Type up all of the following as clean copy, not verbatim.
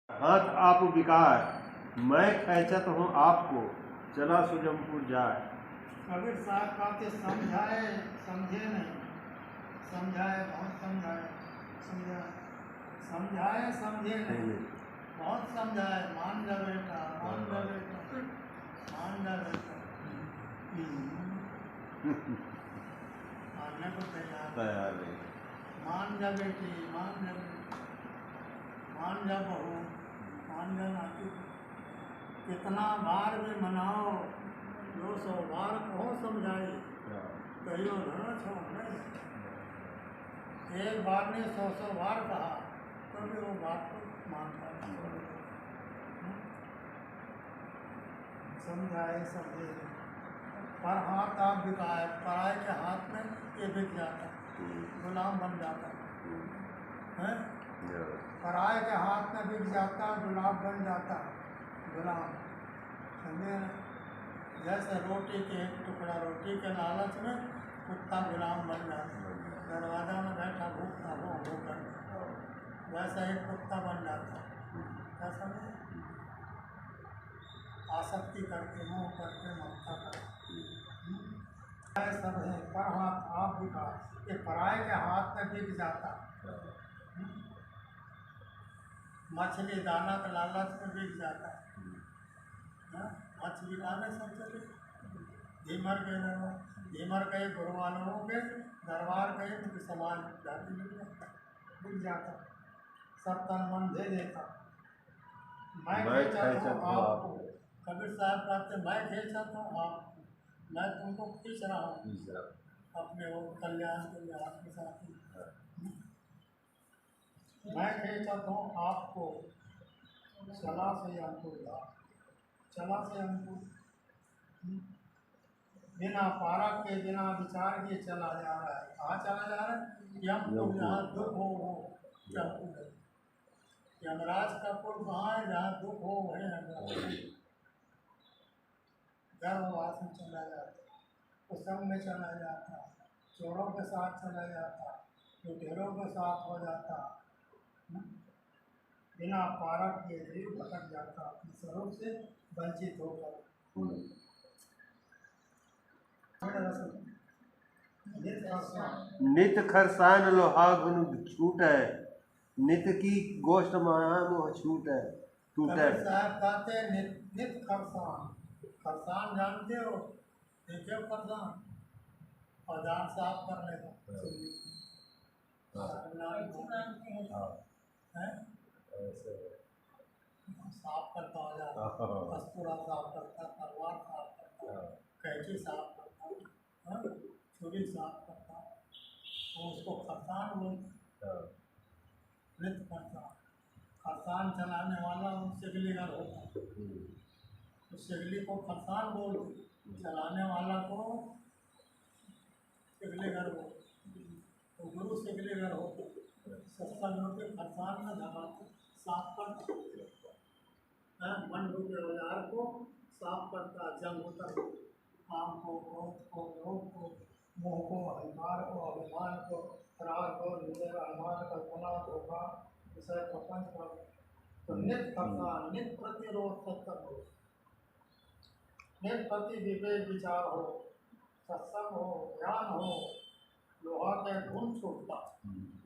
हाथ आप विकार, मैं खैचत हूँ आपको, चला सुजमपुर जाए। कबीर साहब कहते समझाए समझे नहीं, समझाए बहुत समझाए समझाए समझे नहीं, बहुत समझाए मान जा बेटा मान जा बेटा मान जा बेटा, मानने को तैयार नहीं। मान जा बेटी मान जा बेटी, मान जा बहू मान जा नाती, कितना बार भी मनाओ 200 बार कहो समझाए, कहियो धरो छोड़ नहीं, एक बार ने 100 बार कहा तो भी वो बात को मानता नहीं। समझाए समझे पर हाथ आप बिकाए, पराए के हाथ में ये बिक जाता, गुलाम बन जाता है, पराए के हाथ में बिक जाता, गुलाम बन जाता, गुलाम समझे ना। जैसे रोटी के एक टुकड़ा रोटी के लालच में कुत्ता गुलाम बन जाता, दरवाजा में बैठा भूखता हो कर वैसा एक कुत्ता बन जाता, ऐसा नहीं आसक्ति करके मुँह करके ममता करके सब है पर हाथ आप बिका, ये पराए के हाथ में बिक जाता, मछली दाना के लालच में बिक जाता, मछली दाने सब चले धीमर गए गुरु वालों के दरबार गए तो समाज जाति बिक जाता, सब तन मन दे देता, मैं खेचा हूँ आपको, कबीर साहब कहते मैं खेचा हूँ आपको, मैं तुमको खींच रहा हूँ अपने वो कल्याण के लिए आपके साथ, मैं खेचा हूँ आपको, चला से अंकुर चला से अंकुर, बिना पारक के बिना विचार के चला जा रहा है, कहाँ चला जा रहा है, जहाँ दुख हो यमराज का पुल कहाँ है, जहाँ दुख हो वही गर्भवास में चला जाता, कुसंग में चला जाता, चोरों के साथ चला जाता, लुटेरों के साथ हो जाता, बिना पारक के जीव भटक जाता, अपने स्वरूप से वंचित होकर। नित खरसान लोहा गुन छूट है, नित की गोष्ठ माया मोह छूट है टूट है। साहब कहते हैं नित खरसान, खरसान जानते हो देखिए खरसान औजार साफ करने का साफ करता औजार, कस्तूरा साफ करता, तलवार साफ करता, कैंची साफ करता, छुरी साफ करता, तो उसको खरसान बोलते, नित खरसान, खरसान चलाने वाला वो सिगलीगर होता, तो सिगली को खरसान बोलते, चलाने वाला को सिगलीगर बोलते, तो गुरु सिगलीगर होते, सत्संग होते खरसान में धमाते साफ करता, मन रूपी औजार को साफ करता, जंग होता काम को क्रोध को लोभ को मोह को अहंकार को अभिमान को राग को हृदय अभिमान कल्पना धोखा विषय प्रपंच को, तो नित खरसान नित प्रतिरोध सत्संग हो, नित प्रति विवेक विचार हो, सत्संग हो, ज्ञान हो, लोहा का गुण छूटता,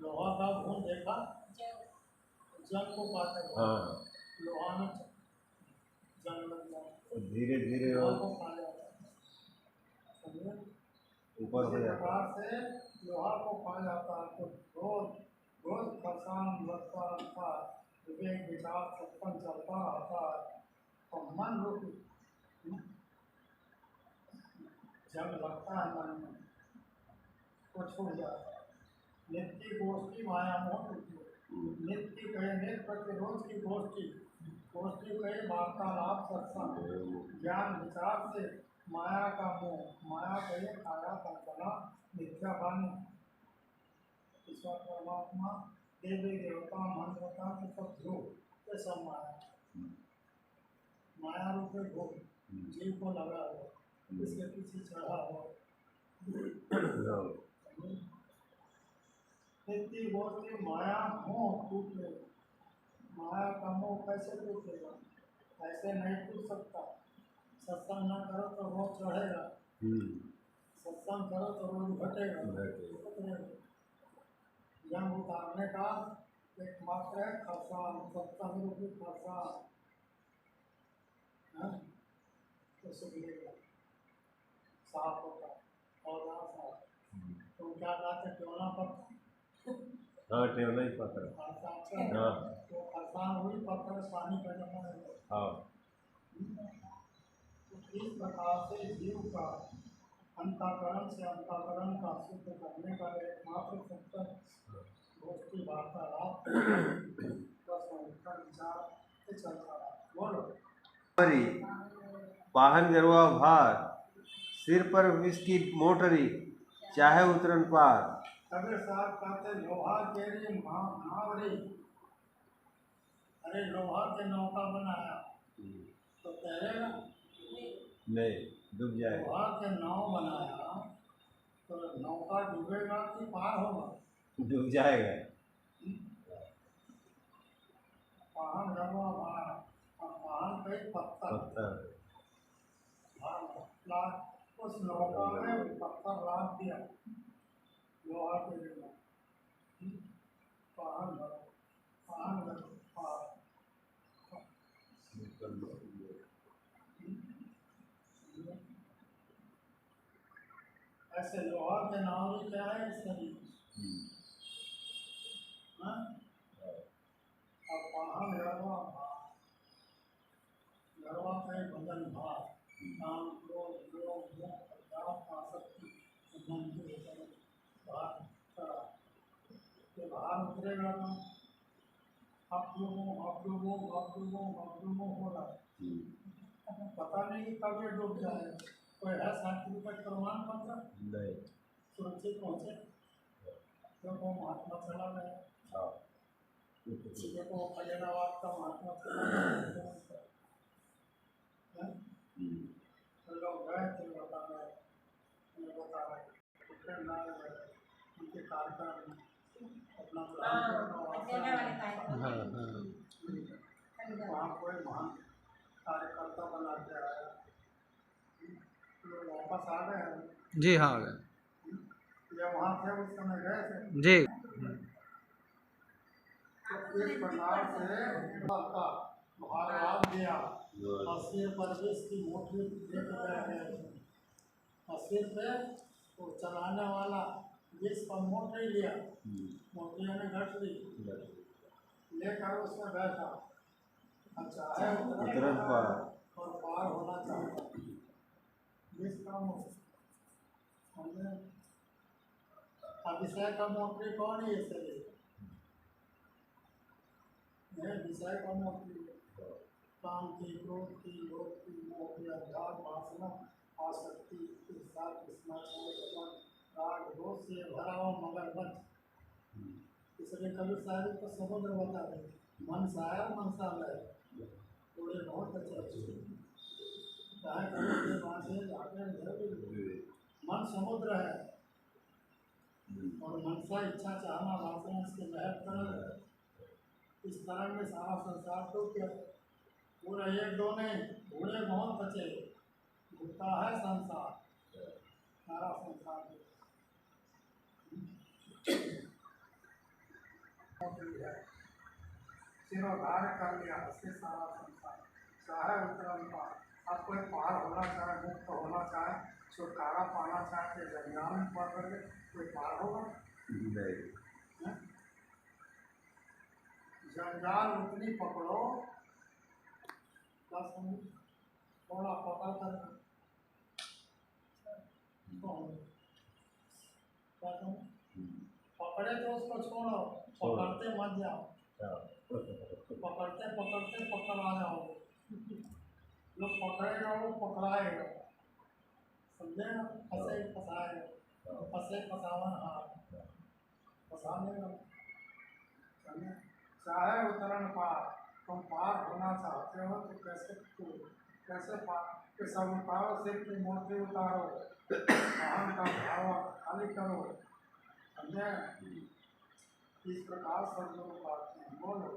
लोहा का गुण देखा जंग को पाते हो, लोहा में जंग लग जाए धीरे धीरे ऊपर हो जाता से लोहा को खा जाता, तो रोज रोज खरसान लगता रहता, विवेक विचार सत्संग चलता रहता, तो मन रूपी जंग लगता है मन में तो छूट जाता है, नित्य गोष्ठी माया मोह टूटी, नित्य कहे नित्य प्रतिरोध की गोष्ठी, गोष्ठी कहे वार्तालाप सत्संग ज्ञान विचार से माया का मोह, माया कहे काया कल्पना मिथ्या बानी, ईश्वर परमात्मा देवी देवता मंत्रता के सब ध्रुव ये सब माया, माया रूप भोग जीव को लगा हुआ, इसके पीछे चढ़ा हुआ, नित्य गोष्ठी माया मोह टूटे, माया का मोह कैसे टूटेगा? ऐसे नहीं टूट सकता। सत्संग न करो तो रोग चढ़ेगा, सत्संग करो तो रोग घटेगा। जंग उतारने का एकमात्र है खरसान, सत्संग रूपी खरसान। हाँ? तो सुनिएगा साफ होता और साफ। तो क्या कहते हैं टोना पत्थर? हाँ टेवना ही पकड़। हाँ तो खरसान हुई पत्थर पानी का जमा है। हाँ तो इस प्रकार से जीव का अंतःकरण से अंतःकरण का शुद्ध करने का एकमात्र सत्संग गोष्ठी वार्तालाप का संस्कार विचार से चलता रहा। बोलो। हमारी वाहन गरवा भार, सिर पर विष की मोटरी, चाहे उतरन पार। कबीर साहब कहते लोहा केरी नावरी। अरे लोहा के नौका बनाया तो तैरेगा नहीं, डूब जाएगा। लोहा के नाव बनाया तो नौका डूबेगा कि पार होगा? डूब जाएगा। वाहन गरवा भार और वाहन पे पत्थर पत्थर उस नौका में पत्थर लाद दिया लोहा के लिए। वाहन ऐसे लोहा के नाव ही क्या है शरीर। अब वाहन गरवा गरवा पे भजन भार, काम क्रोध लोभ मोह प्रताप आसक्ति मन के भार चढ़ा के भार उतरेगा ना। आप लोगों हो रहा पता नहीं कब ये डूब जाए। कोई है शास्त्री का प्रमाण पत्र? नहीं। सुरक्षित पहुंचे तो वो महात्मा चला गया। किसी को फैलावाद का महात्मा चला गया। तो लोग गए थे बता रहे फिर ना गए उनके कार्यक्रम अपना वहाँ कोई महान कार्यकर्ता बना के आया। लोग वापस आ गए हैं। जी हाँ आ गए या वहाँ थे उस समय गए थे। जी। तो इस प्रकार से भार लाद दिया और सिर पर विष की मोटी लेके बैठ गए और सिर पे वो चलाने वाला विष का मोटी लिया, मोटिया ने घट ली लेकर उसमें बैठा। अच्छा है उतरन पार और पार होना चाहता विष का मोह। विषय का मोटी कौन है? शरीर विषय का मोटी काम की क्रोध की लोभ की मोह की अध्यात्म वासना आसक्ति राग दोष से भरा हुआ मगरमच्छ। इसलिए कबीर साहब को समुद्र बता रहे मन साया मनसा लय थोड़े बहुत अच्छे चाहे मन समुद्र है और मनसा इच्छा चाहना वासना इसके लहर तरल है। इस तरह में सारा संसार तो क्या पूरा एक दो नहीं बूढ़े बहुत बचे घूमता है संसार सारा संसार सिरोधार कर लिया इससे सारा संसार चाहे उतरन पार। अब कोई पार होना चाहे मुक्त होना चाहे छुटकारा पाना चाहे तो जंजाल में पड़ करके कोई पार होगा नहीं। जंजाल उतनी पकड़ो थोड़ा पकड़ कर पकड़े तो उसको छोड़ो पकड़ते मत जाओ पकड़ते पकड़ते पकड़ आ जाओ। जो पकड़ेगा वो पकड़ाएगा समझे ना। फंसे फंसाएगा फंसे फंसावन हाथ फंसाने चाहे उतरन पार। तुम पार होना चाहते हो तो कैसे पार के सब उतारो सिर की मूर्ति उतारो वाहन का भाव खाली करो समझे। इस प्रकार सब लोग बात बोलो।